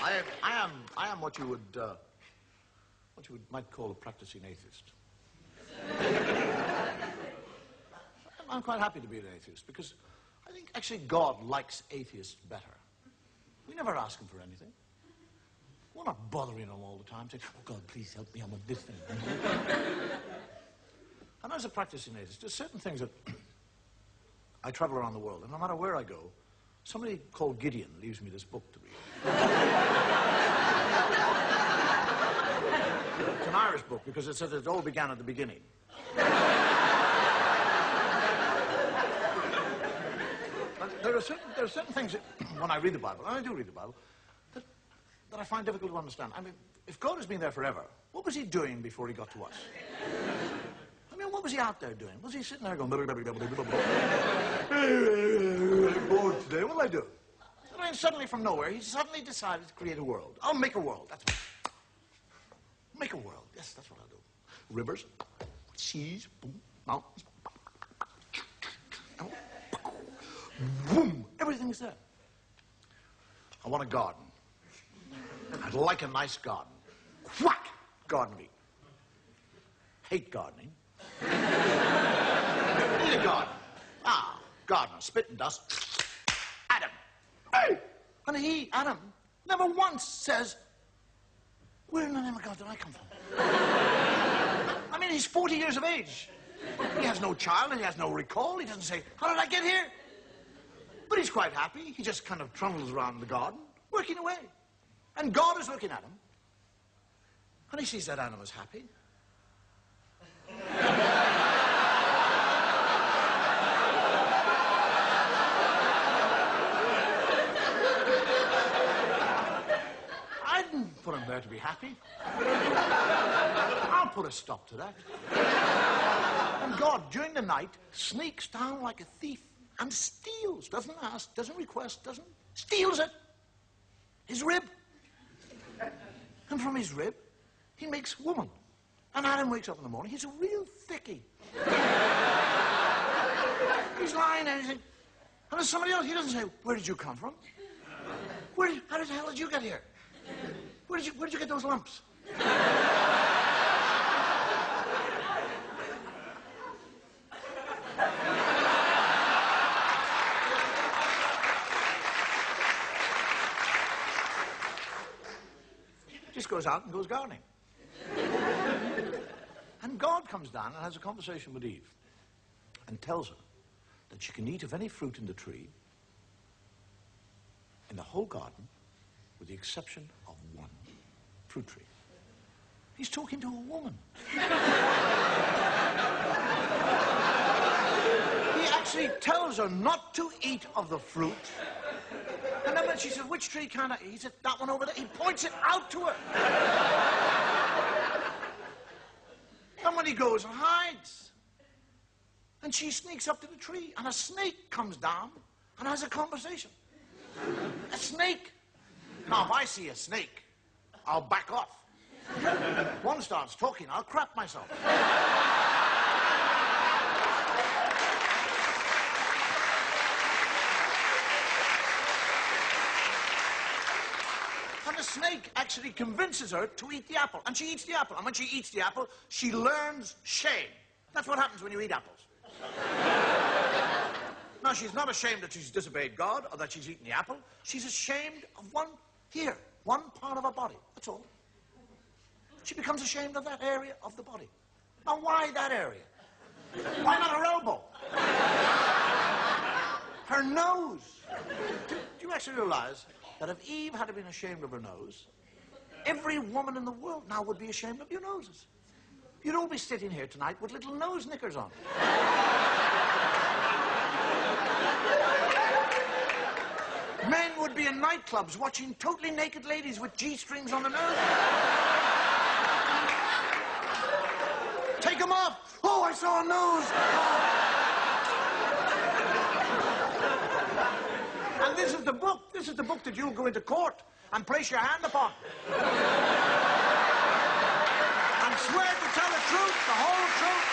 I am what you might call a practicing atheist. I'm quite happy to be an atheist because I think actually God likes atheists better. We never ask him for anything. We're not bothering him all the time saying, oh God, please help me, I want this thing. And as a practicing atheist, there's certain things that I travel around the world, and no matter where I go, somebody called Gideon leaves me this book to read. It's an Irish book because it says it all began at the beginning. There are certain things that, when I read the Bible, and I do read the Bible, that I find difficult to understand. I mean, if God has been there forever, what was he doing before he got to us? I mean, what was he out there doing? Was he sitting there going, I'm bored today, what'll I do? I mean, suddenly from nowhere, he suddenly decided to create a world. I'll make a world, that's what. Make a world, yes, that's what I'll do. Rivers, seas, boom, mountains, boom, everything's there. I want a garden. I'd like a nice garden. Whack! Garden meat. Hate gardening. Need a garden. Ah, gardener, spit and dust. Adam. Hey! And he, Adam, never once says, where in the name of God did I come from? I mean, he's 40 years of age. He has no child and he has no recall. He doesn't say, how did I get here? But he's quite happy. He just kind of trundles around the garden, working away. And God is looking at him. And he sees that Adam is happy. I didn't put him there to be happy. I'll put a stop to that. And God, during the night, sneaks down like a thief and steals, doesn't ask, doesn't request, steals it. His rib. And from his rib, he makes woman. And Adam wakes up in the morning, he's a real thickie. He's lying there, and there's somebody else, he doesn't say, where did you come from? How the hell did you get here? Where did you get those lumps? Just goes out and goes gardening. And God comes down and has a conversation with Eve and tells her that she can eat of any fruit in the tree in the whole garden with the exception of one fruit tree. He's talking to a woman. He actually tells her not to eat of the fruit. And then when she said, which tree can I eat? He said, that one over there. He points it out to her. And when he goes and hides, and she sneaks up to the tree, and a snake comes down and has a conversation. A snake. Now, if I see a snake, I'll back off. One starts talking, I'll crap myself. And the snake actually convinces her to eat the apple. And she eats the apple. And when she eats the apple, she learns shame. That's what happens when you eat apples. Now, she's not ashamed that she's disobeyed God or that she's eaten the apple. She's ashamed of one part of her body. That's all. She becomes ashamed of that area of the body. Now, why that area? Why not her elbow? Her nose. Do you actually realize that if Eve had been ashamed of her nose, every woman in the world now would be ashamed of your noses? You'd all be sitting here tonight with little nose knickers on. Men would be in nightclubs watching totally naked ladies with G-strings on their nose. Take them off. Oh, I saw a nose. And this is the book. This is the book that you'll go into court and place your hand upon. And swear to tell the truth, the whole truth,